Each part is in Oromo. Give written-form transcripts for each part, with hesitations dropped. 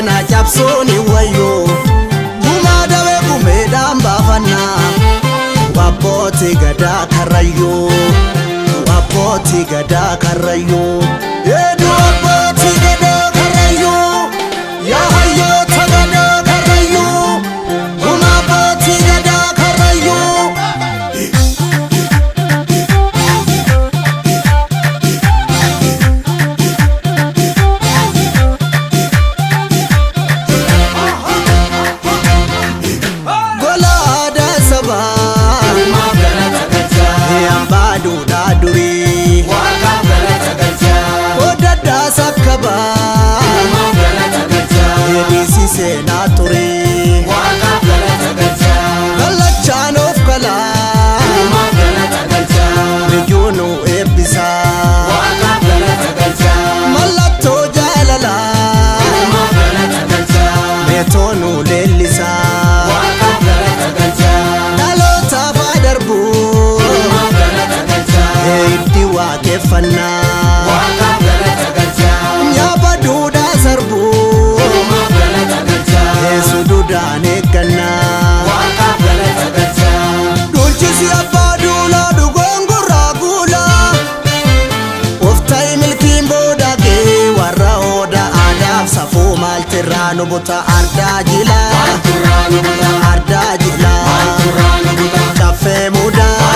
seenaa cabsuuni wayyoo gumaa dawee gumeedhaan baafannaa abbootii gadaa karrayyuu abbootii gadaa karrayyuu eedu abbootii gadaa karrayyuu yaa hayyoota gadaa karrayyuu gumaa abbootii gadaa karrayyuu seenaa ture waaqaaf galata galchaa galachaan of galaa uumaaf galata galchaa biyyoonu eebbisaa waaqaaf galata galchaa mallattoo jaalalaa uumaaf galata galchaa beetoonu leellisaa waaqaaf galata galchaa dhalootaaf adarbuu uumaaf galata galchaa itti waaqeffannaa waaqaaf galata galchaa nyaaba duudhaa sarbuu sududaan eeggannaa waaqaaf galata galchaa dulchisi abbaa duulaa dhugoon gurraa guulaa ofta'i milkiin boodagee warra oodaa aadaaf safuu maaltirraa nu buta ardaa jilaa ardaa jilaa caffee mudaa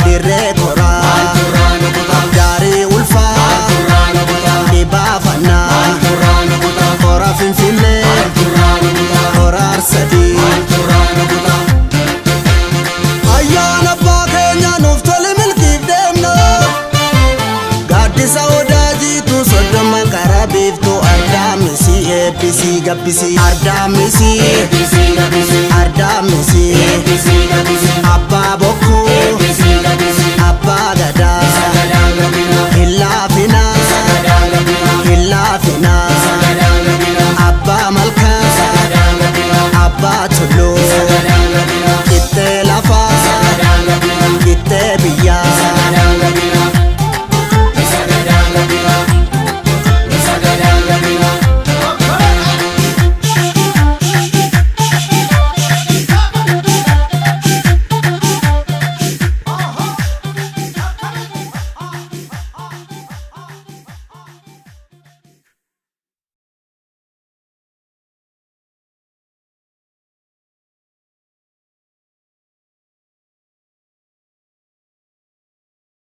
dirree koraa gaarii ulfaa dhibaafannaa hora finfinnee horar sadii ayyaana abbaa keenya nuuf tole milkiif deemna gaaddisa odaa jiitu soddoma karaa biiftuu ardaamisi eebbisii gabbisii ardaamisi ardaamisi abbaa bokkuu abbaa gadaa hin laafinaa abbaa